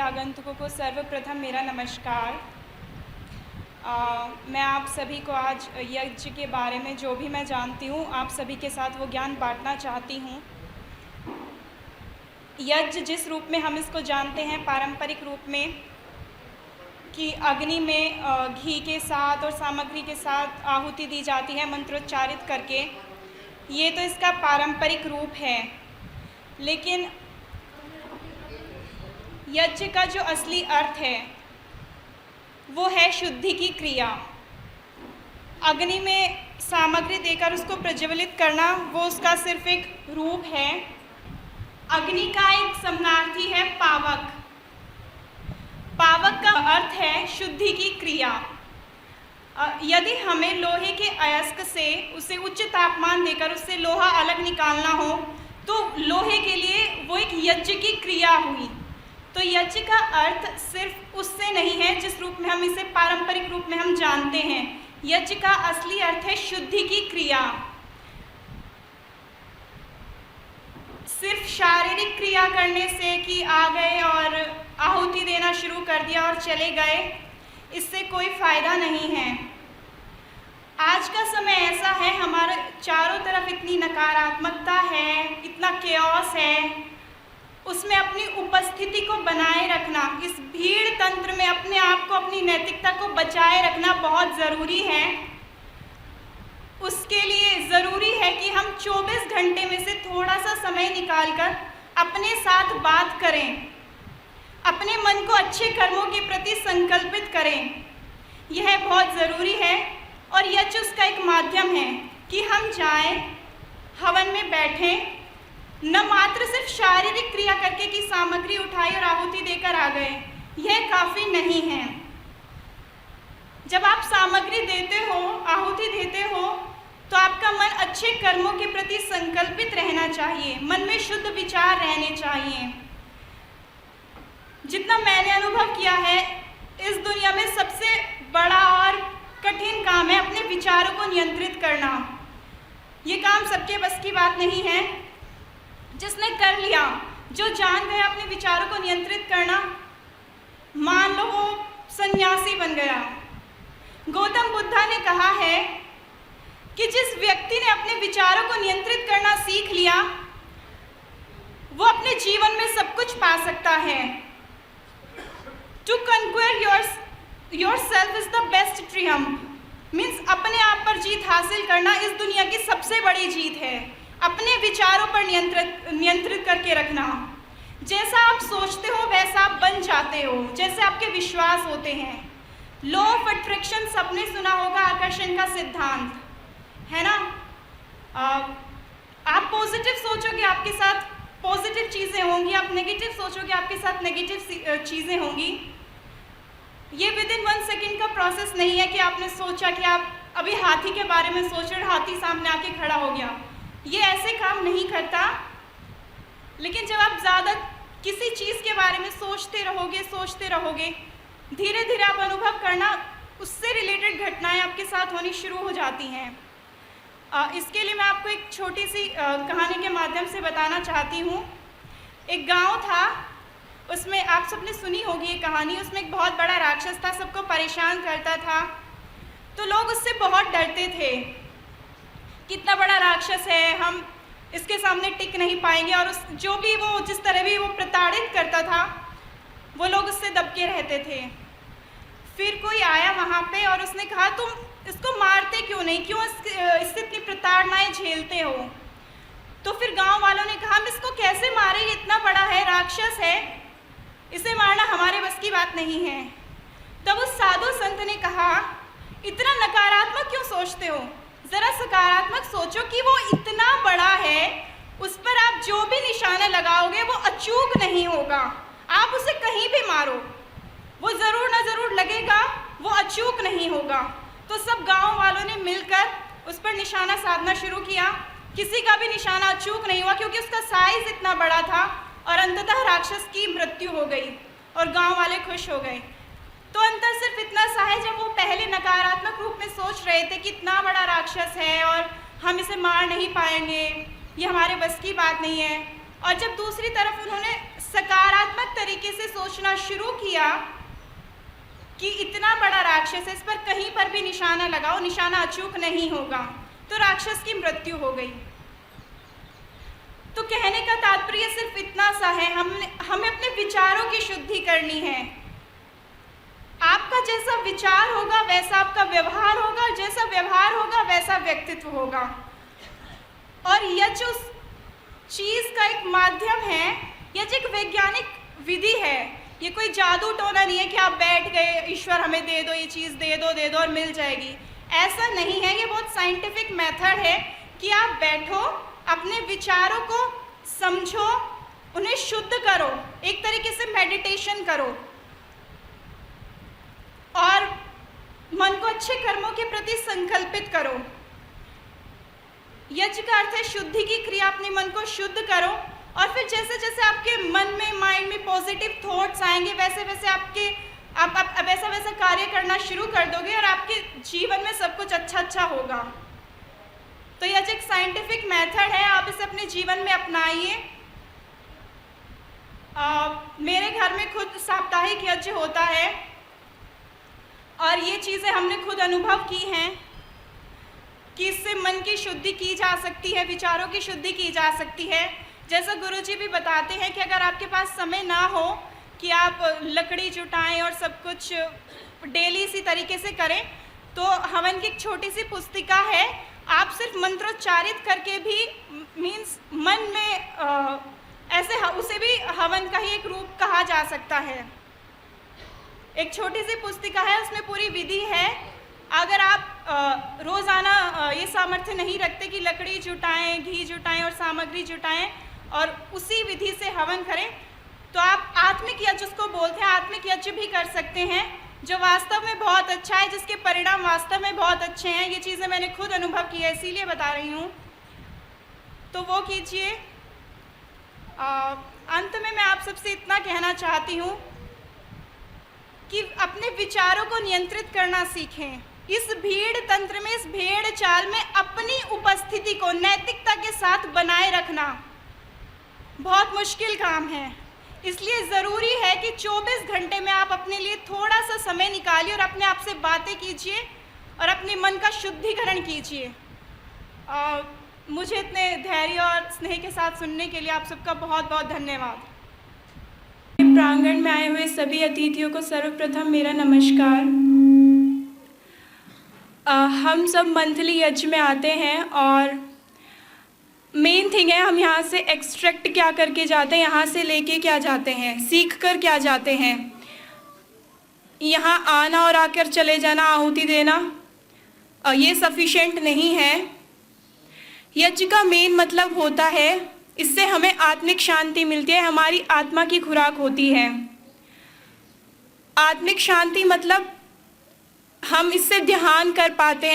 आगंतुकों को सर्वप्रथम मेरा नमस्कार। मैं आप सभी को आज यज्ञ के बारे में जो भी मैं जानती हूँ आप सभी के साथ वो ज्ञान बांटना चाहती हूँ। यज्ञ जिस रूप में हम इसको जानते हैं पारंपरिक रूप में कि अग्नि में घी के साथ और सामग्री के साथ आहुति दी जाती है मंत्रोच्चारित करके, ये तो इसका पारंपरिक रूप है। लेकिन यज्ञ का जो असली अर्थ है वो है शुद्धि की क्रिया। अग्नि में सामग्री देकर उसको प्रज्वलित करना वो उसका सिर्फ एक रूप है। अग्नि का एक समानार्थी है पावक। पावक का अर्थ है शुद्धि की क्रिया। यदि हमें लोहे के अयस्क से उसे उच्च तापमान देकर उससे लोहा अलग निकालना हो तो लोहे के लिए वो एक यज्ञ की क्रिया हुई। तो यज्ञ का अर्थ सिर्फ उससे नहीं है जिस रूप में हम इसे पारंपरिक रूप में हम जानते हैं। यज्ञ का असली अर्थ है शुद्धि की क्रिया। सिर्फ शारीरिक क्रिया करने से कि आ गए और आहुति देना शुरू कर दिया और चले गए, इससे कोई फायदा नहीं है। आज का समय ऐसा है, हमारे चारों तरफ इतनी नकारात्मकता है, इतना केओस है, उसमें अपनी उपस्थिति को बनाए रखना, इस भीड़ तंत्र में अपने आप को, अपनी नैतिकता को बचाए रखना बहुत ज़रूरी है। उसके लिए ज़रूरी है कि हम 24 घंटे में से थोड़ा सा समय निकालकर अपने साथ बात करें, अपने मन को अच्छे कर्मों के प्रति संकल्पित करें। यह बहुत ज़रूरी है और यज्ञ उसका एक माध्यम है कि हम जाएं, हवन में बैठें, न मात्र सिर्फ शारीरिक क्रिया करके कि सामग्री उठाई और आहुति देकर आ गए, यह काफ़ी नहीं है। जब आप सामग्री देते हो, आहुति देते हो, तो आपका मन अच्छे कर्मों के प्रति संकल्पित रहना चाहिए, मन में शुद्ध विचार रहने चाहिए। जितना मैंने अनुभव किया है, इस दुनिया में सबसे बड़ा और कठिन काम है अपने विचारों को नियंत्रित करना। ये काम सबके बस की बात नहीं है। जिसने कर लिया, जो जान गया अपने विचारों को नियंत्रित करना, मान लो वो सन्यासी बन गया। गौतम बुद्धा ने कहा है कि जिस व्यक्ति ने अपने विचारों को नियंत्रित करना सीख लिया वो अपने जीवन में सब कुछ पा सकता है। To conquer yourself is the best triumph means अपने आप पर जीत हासिल करना इस दुनिया की सबसे बड़ी जीत है। अपने विचारों पर नियंत्रित करके रखना। जैसा आप सोचते हो वैसा आप बन जाते हो, जैसे आपके विश्वास होते हैं। लॉ ऑफ अट्रैक्शन सबने सुना होगा, आकर्षण का सिद्धांत, है ना। आप पॉजिटिव सोचोगे आपके साथ पॉजिटिव चीज़ें होंगी, आप नेगेटिव सोचोगे आपके साथ नेगेटिव चीज़ें होंगी। ये विद इन 1 सेकेंड का प्रोसेस नहीं है कि आपने सोचा कि आप अभी हाथी के बारे में सोच रहे, हाथी सामने आके खड़ा हो गया। ये ऐसे काम नहीं करता। लेकिन जब आप ज़्यादा किसी चीज़ के बारे में सोचते रहोगे, धीरे धीरे आप अनुभव करना, उससे रिलेटेड घटनाएं आपके साथ होनी शुरू हो जाती हैं। इसके लिए मैं आपको एक छोटी सी कहानी के माध्यम से बताना चाहती हूँ। एक गांव था, उसमें आप सबने सुनी होगी ये कहानी। उसमें एक बहुत बड़ा राक्षस था, सबको परेशान करता था। तो लोग उससे बहुत डरते थे, कितना बड़ा राक्षस है, हम इसके सामने टिक नहीं पाएंगे। और जो भी वो जिस तरह भी वो प्रताड़ित करता था, वो लोग उससे दबके रहते थे। फिर कोई आया वहाँ पे और उसने कहा, तुम इसको मारते क्यों नहीं, क्यों इससे इतनी प्रताड़नाएं झेलते हो। तो फिर गांव वालों ने कहा, हम इसको कैसे मारे, ये इतना बड़ा है, राक्षस है, इसे मारना हमारे बस की बात नहीं है। तब उस साधु संत ने कहा, इतना नकारात्मक क्यों सोचते हो, ज़रा सकारात्मक सोचो कि वो इतना बड़ा है, उस पर आप जो भी निशाना लगाओगे वो अचूक नहीं होगा। आप उसे कहीं भी मारो, वो ज़रूर ना ज़रूर लगेगा, वो अचूक नहीं होगा। तो सब गांव वालों ने मिलकर उस पर निशाना साधना शुरू किया। किसी का भी निशाना अचूक नहीं हुआ क्योंकि उसका साइज़ इतना बड़ा था। और अंततः राक्षस की मृत्यु हो गई और गांव वाले खुश हो गए। तो अंतर सिर्फ इतना सा है, जब वो पहले नकारात्मक रूप में सोच रहे थे कि इतना बड़ा राक्षस है और हम इसे मार नहीं पाएंगे, ये हमारे बस की बात नहीं है, और जब दूसरी तरफ उन्होंने सकारात्मक तरीके से सोचना शुरू किया कि इतना बड़ा राक्षस है, इस पर कहीं पर भी निशाना लगाओ, निशाना अचूक नहीं होगा, तो राक्षस की मृत्यु हो गई। तो कहने का तात्पर्य सिर्फ इतना सा है, हमें अपने विचारों की शुद्धि करनी है। आपका जैसा विचार होगा वैसा आपका व्यवहार होगा, जैसा व्यवहार होगा वैसा व्यक्तित्व होगा। और यज् उस चीज़ का एक माध्यम है, यज् एक वैज्ञानिक विधि है। ये कोई जादू टोना नहीं है कि आप बैठ गए, ईश्वर हमें दे दो, ये चीज़ दे दो और मिल जाएगी, ऐसा नहीं है। ये बहुत साइंटिफिक मेथड है कि आप बैठो, अपने विचारों को समझो, उन्हें शुद्ध करो, एक तरीके से मेडिटेशन करो और मन को अच्छे कर्मों के प्रति संकल्पित करो। यज् का अर्थ है शुद्धि की क्रिया, अपने मन को शुद्ध करो और फिर जैसे जैसे आपके मन में, माइंड में पॉजिटिव थॉट्स आएंगे वैसे वैसे आप वैसा वैसा कार्य करना शुरू कर दोगे और आपके जीवन में सब कुछ अच्छा होगा। तो यह एक साइंटिफिक मेथड है, आप इसे अपने जीवन में अपनाइए। मेरे घर में खुद साप्ताहिक यज्ञ होता है और ये चीज़ें हमने खुद अनुभव की हैं कि इससे मन की शुद्धि की जा सकती है, विचारों की शुद्धि की जा सकती है। जैसा गुरुजी भी बताते हैं कि अगर आपके पास समय ना हो कि आप लकड़ी जुटाएं और सब कुछ डेली इसी तरीके से करें, तो हवन की एक छोटी सी पुस्तिका है, आप सिर्फ मंत्रोच्चारित करके भी मीन्स मन में ऐसे उसे भी हवन का ही एक रूप कहा जा सकता है। एक छोटी सी पुस्तिका है, उसमें पूरी विधि है। अगर आप रोज़ाना ये सामर्थ्य नहीं रखते कि लकड़ी जुटाएं, घी जुटाएं और सामग्री जुटाएं और उसी विधि से हवन करें, तो आप आत्मिक यज्ञ उसको बोलते हैं, आत्मिक यज्ञ भी कर सकते हैं, जो वास्तव में बहुत अच्छा है, जिसके परिणाम वास्तव में बहुत अच्छे हैं। ये चीज़ें मैंने खुद अनुभव की है, इसीलिए बता रही हूँ। तो वो कीजिए। अंत में मैं आप सबसे इतना कहना चाहती हूँ कि अपने विचारों को नियंत्रित करना सीखें। इस भीड़ तंत्र में, इस भेड़ चाल में अपनी उपस्थिति को नैतिकता के साथ बनाए रखना बहुत मुश्किल काम है। इसलिए ज़रूरी है कि 24 घंटे में आप अपने लिए थोड़ा सा समय निकालिए और अपने आप से बातें कीजिए और अपने मन का शुद्धिकरण कीजिए। मुझे इतने धैर्य और स्नेह के साथ सुनने के लिए आप सबका बहुत बहुत धन्यवाद। प्रांगण में आए हुए सभी अतिथियों को सर्वप्रथम मेरा नमस्कार। हम सब मंथली यज्ञ में आते हैं और मेन थिंग है, हम यहाँ से एक्सट्रैक्ट क्या करके जाते हैं, यहाँ से लेके क्या जाते हैं, सीख कर क्या जाते हैं। यहाँ आना और आकर चले जाना, आहुति देना, ये सफिशिएंट नहीं है। यज्ञ का मेन मतलब होता है, इससे हमें आत्मिक शांति मिलती है, हमारी आत्मा की खुराक होती है। आत्मिक शांति मतलब हम इससे ध्यान कर पाते हैं।